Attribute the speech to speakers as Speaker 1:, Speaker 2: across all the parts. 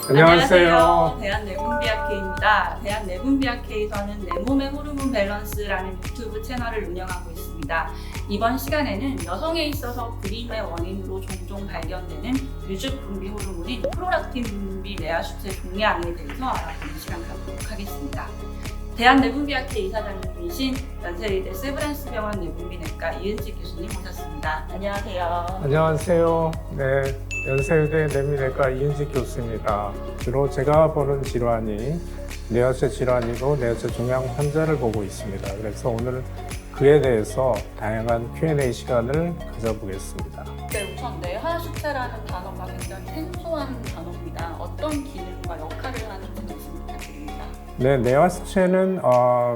Speaker 1: 안녕하세요.
Speaker 2: 대한내분비학회입니다. 대한내분비학회에서는 내 몸의 호르몬 밸런스라는 유튜브 채널을 운영하고 있습니다. 이번 시간에는 여성에 있어서 불임의 원인으로 종종 발견되는 유즙 분비 호르몬인 프롤락틴 분비 내하수체 종양에 대해서 알아보는 시간 갖도록 하겠습니다. 대한내분비학회 이사장님이신 연세의대 세브란스병원 내분비내과 이은지 교수님 모셨습니다. 안녕하세요.
Speaker 1: 안녕하세요. 네, 연세의대 내분비내과 이은지 교수입니다. 주로 제가 보는 질환이 뇌하체 질환이고 뇌하체 종양 환자를 보고 있습니다. 그래서 오늘 그에 대해서 다양한 Q&A 시간을 가져보겠습니다.
Speaker 2: 네, 우선 뇌하수체라는 단어가 굉장히 생소한 단어입니다. 어떤 기능과 역할을 하는지 말씀 부탁드립니다.
Speaker 1: 네, 뇌하수체는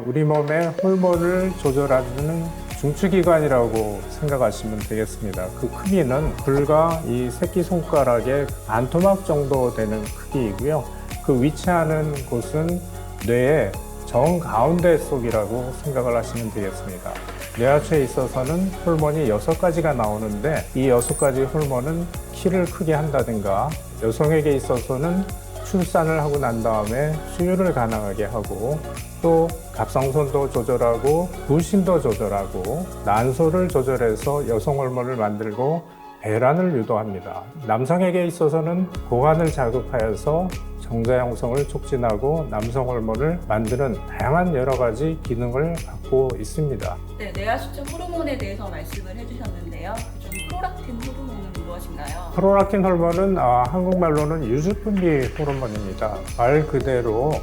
Speaker 1: 우리 몸의 호르몬을 조절하는 중추기관이라고 생각하시면 되겠습니다. 그 크기는 불과 이 새끼손가락의 반토막 정도 되는 크기이고요. 그 위치하는 곳은 뇌의 정가운데 속이라고 생각을 하시면 되겠습니다. 뇌하체에 있어서는 호르몬이 6가지가 나오는데 이 6가지 호르몬은 키를 크게 한다든가 여성에게 있어서는 출산을 하고 난 다음에 수유를 가능하게 하고 또 갑상선도 조절하고 부신도 조절하고 난소를 조절해서 여성 호르몬을 만들고 배란을 유도합니다. 남성에게 있어서는 고관을 자극하여서 정자 형성을 촉진하고 남성 호르몬을 만드는 다양한 여러 가지 기능을 갖고 있습니다.
Speaker 2: 네, 뇌하수체 호르몬에 대해서 말씀을 해주셨는데요. 그중 프롤락틴 호르몬은 무엇인가요?
Speaker 1: 프롤락틴 호르몬은 한국말로는 유즙 분비 호르몬입니다. 말 그대로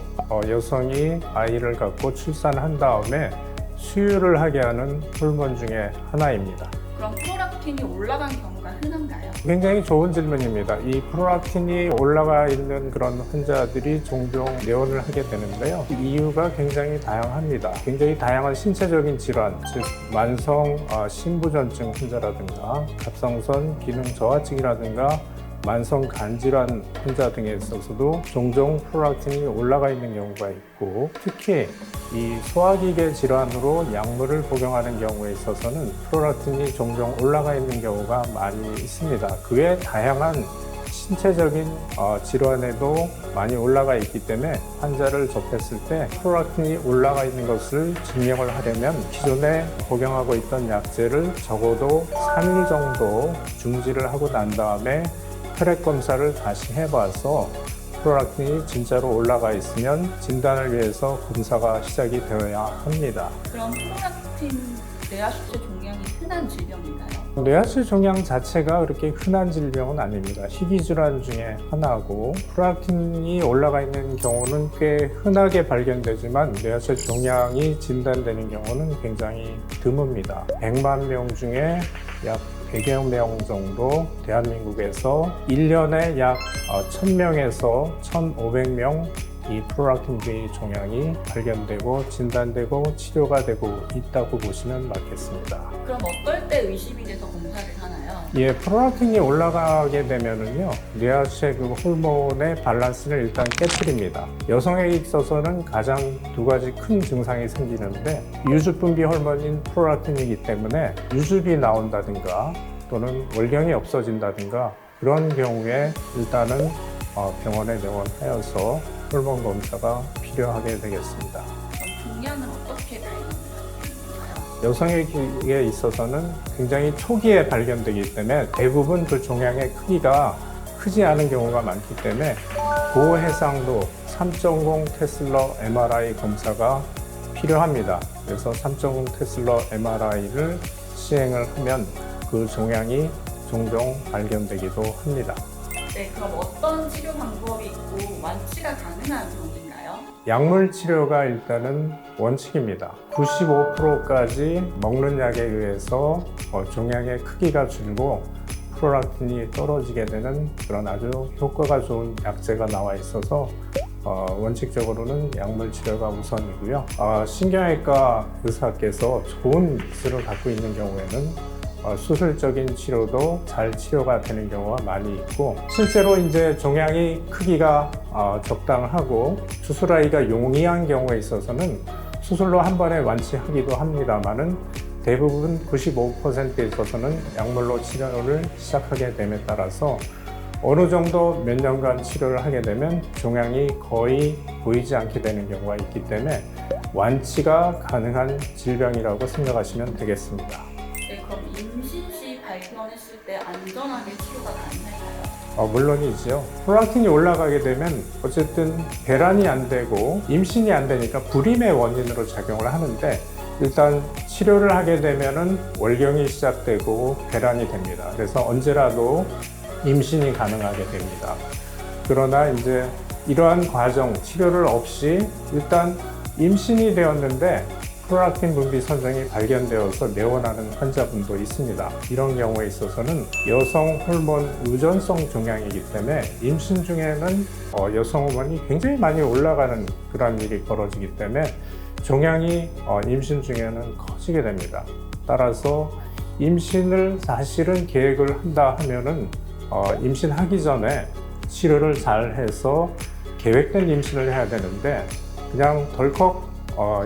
Speaker 1: 여성이 아이를 갖고 출산한 다음에 수유를 하게 하는 호르몬 중에 하나입니다.
Speaker 2: 그럼 프롤락틴이 올라간 경우가 흔한가요?
Speaker 1: 굉장히 좋은 질문입니다. 이 프롤락틴이 올라가 있는 그런 환자들이 종종 내원을 하게 되는데요. 이유가 굉장히 다양합니다. 굉장히 다양한 신체적인 질환, 즉 만성 신부전증 환자라든가 갑상선 기능 저하증이라든가 만성 간질환 환자 등에 있어서도 종종 프롤락틴이 올라가 있는 경우가 있고 특히 이 소화기계 질환으로 약물을 복용하는 경우에 있어서는 프롤락틴이 종종 올라가 있는 경우가 많이 있습니다. 그 외 다양한 신체적인 질환에도 많이 올라가 있기 때문에 환자를 접했을 때 프롤락틴이 올라가 있는 것을 증명을 하려면 기존에 복용하고 있던 약제를 적어도 3일 정도 중지를 하고 난 다음에 혈액 검사를 다시 해봐서 프롤락틴이 진짜로 올라가 있으면 진단을 위해서 검사가 시작이 되어야 합니다.
Speaker 2: 그럼 프롤락틴 뇌하수체 종양이 흔한 질병인가요?
Speaker 1: 뇌하체 종양 자체가 그렇게 흔한 질병은 아닙니다. 희귀질환 중에 하나고 프롤락틴이 올라가 있는 경우는 꽤 흔하게 발견되지만 뇌하체 종양이 진단되는 경우는 굉장히 드뭅니다. 100만 명 중에 약 100여 명 정도 대한민국에서 1년에 약 1000명에서 1500명 이 프롤락틴 V 종양이 발견되고 진단되고 치료가 되고 있다고 보시면 맞겠습니다.
Speaker 2: 그럼 어떨 때 의심이 돼서 검사를 하나요?
Speaker 1: 예, 프롤락틴이 올라가게 되면은요, 뇌하체 그 호르몬의 밸런스를 일단 깨뜨립니다. 여성에게 있어서는 가장 2가지 큰 증상이 생기는데 유즙 분비 호르몬인 프롤락틴이기 때문에 유즙이 나온다든가 또는 월경이 없어진다든가 그런 경우에 일단은 병원에 내원하여서 호르몬 검사가 필요하게 되겠습니다.
Speaker 2: 그럼 종양은 어떻게 발견되나요?
Speaker 1: 여성에게 있어서는 굉장히 초기에 발견되기 때문에 대부분 그 종양의 크기가 크지 않은 경우가 많기 때문에 고해상도 3.0 테슬러 MRI 검사가 필요합니다. 그래서 3.0 테슬러 MRI를 시행을 하면 그 종양이 종종 발견되기도 합니다.
Speaker 2: 네, 그럼 어떤 치료 방법이 있고 완치가 가능한 병인가요?
Speaker 1: 약물 치료가 일단은 원칙입니다. 95%까지 먹는 약에 의해서 종양의 크기가 줄고 프롤락틴이 떨어지게 되는 그런 아주 효과가 좋은 약제가 나와 있어서 원칙적으로는 약물 치료가 우선이고요. 신경외과 의사께서 좋은 기술을 갖고 있는 경우에는 수술적인 치료도 잘 치료가 되는 경우가 많이 있고 실제로 이제 종양이 크기가 적당하고 수술하기가 용이한 경우에 있어서는 수술로 한 번에 완치하기도 합니다만은 대부분 95%에 있어서는 약물로 치료를 시작하게 됨에 따라서 어느 정도 몇 년간 치료를 하게 되면 종양이 거의 보이지 않게 되는 경우가 있기 때문에 완치가 가능한 질병이라고 생각하시면 되겠습니다.
Speaker 2: 네, 그럼 임신 시 발견했을 때 안전하게 치료가 가능할까요?
Speaker 1: 물론이지요. 프롤락틴이 올라가게 되면 어쨌든 배란이 안 되고 임신이 안 되니까 불임의 원인으로 작용을 하는데 일단 치료를 하게 되면은 월경이 시작되고 배란이 됩니다. 그래서 언제라도 임신이 가능하게 됩니다. 그러나 이제 이러한 과정, 치료를 없이 일단 임신이 되었는데 프롤락틴 분비 선정이 발견되어서 내원하는 환자분도 있습니다. 이런 경우에 있어서는 여성 호르몬 의존성 종양이기 때문에 임신 중에는 여성 호르몬이 굉장히 많이 올라가는 그런 일이 벌어지기 때문에 종양이 임신 중에는 커지게 됩니다. 따라서 임신을 사실은 계획을 한다 하면은 임신하기 전에 치료를 잘 해서 계획된 임신을 해야 되는데 그냥 덜컥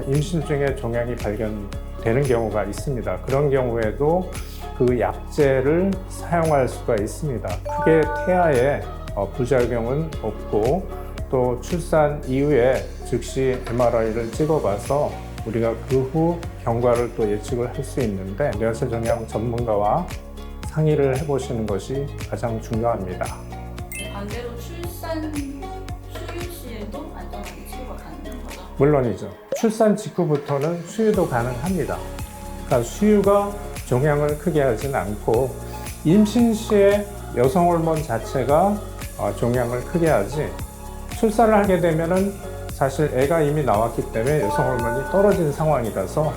Speaker 1: 임신 중에 종양이 발견되는 경우가 있습니다. 그런 경우에도 그 약제를 사용할 수가 있습니다. 크게 태아에 부작용은 없고 또 출산 이후에 즉시 MRI를 찍어봐서 우리가 그 후 경과를 또 예측을 할 수 있는데 뇌하체 종양 전문가와 상의를 해보시는 것이 가장 중요합니다.
Speaker 2: 반대로 출산 수유 시에도 안전하게 치료가 가능한 거죠?
Speaker 1: 물론이죠. 출산 직후부터는 수유도 가능합니다. 그러니까 수유가 종양을 크게 하진 않고 임신 시에 여성 호르몬 자체가 종양을 크게 하지 출산을 하게 되면은 사실 애가 이미 나왔기 때문에 여성 호르몬이 떨어진 상황이라서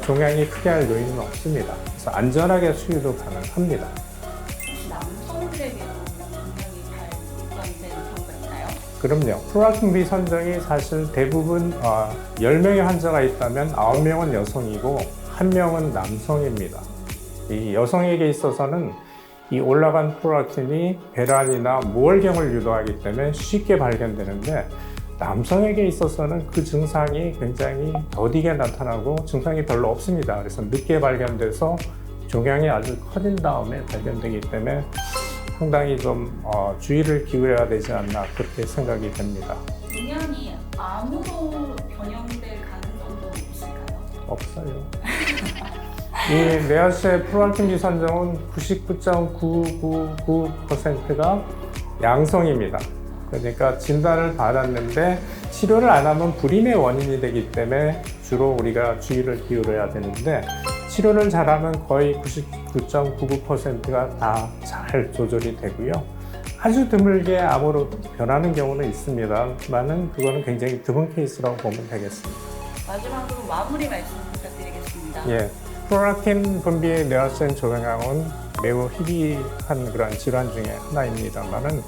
Speaker 1: 종양이 크게 할 요인은 없습니다. 그래서 안전하게 수유도 가능합니다.
Speaker 2: 혹시 남성들에게도 종양이 잘 발견되는 경우가 있나요?
Speaker 1: 그럼요. 프롤락틴 비선정이 사실 대부분 10명의 환자가 있다면 9명은 여성이고 1명은 남성입니다. 이 여성에게 있어서는 이 올라간 프롤락틴이 배란이나 무월경을 유도하기 때문에 쉽게 발견되는데 남성에게 있어서는 그 증상이 굉장히 더디게 나타나고 증상이 별로 없습니다. 그래서 늦게 발견돼서 종양이 아주 커진 다음에 발견되기 때문에 상당히 좀 주의를 기울여야 되지 않나 그렇게 생각이 됩니다.
Speaker 2: 종양이 암으로 변형될 가능성도 있을까요?
Speaker 1: 없어요. 이 뇌하체 프롤락틴 비선정은 99.999%가 양성입니다. 그러니까 진단을 받았는데 치료를 안 하면 불임의 원인이 되기 때문에 주로 우리가 주의를 기울여야 되는데 치료를 잘하면 거의 99.99%가 다 잘 조절이 되고요. 아주 드물게 암으로 변하는 경우는 있습니다만은 그거는 굉장히 드문 케이스라고 보면 되겠습니다.
Speaker 2: 마지막으로 마무리 말씀 부탁드리겠습니다.
Speaker 1: 예, 프롤락틴 분비 뇌하체 종양은 매우 희귀한 그런 질환 중에 하나입니다만은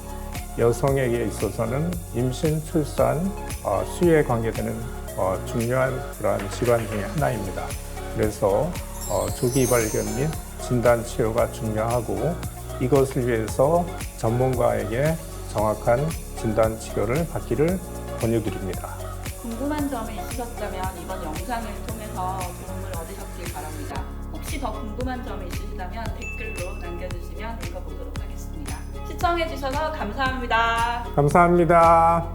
Speaker 1: 여성에게 있어서는 임신, 출산, 수유에 관계되는 중요한 그러한 질환 중에 하나입니다. 그래서 조기 발견 및 진단 치료가 중요하고 이것을 위해서 전문가에게 정확한 진단 치료를 받기를 권유드립니다.
Speaker 2: 궁금한 점이 있으셨다면 이번 영상을 통해서 도움을 얻으셨길 바랍니다. 혹시 더 궁금한 점이 있으시다면 댓글로 남겨주시면 읽어보도록 하겠습니다. 시청해주셔서 감사합니다.
Speaker 1: 감사합니다.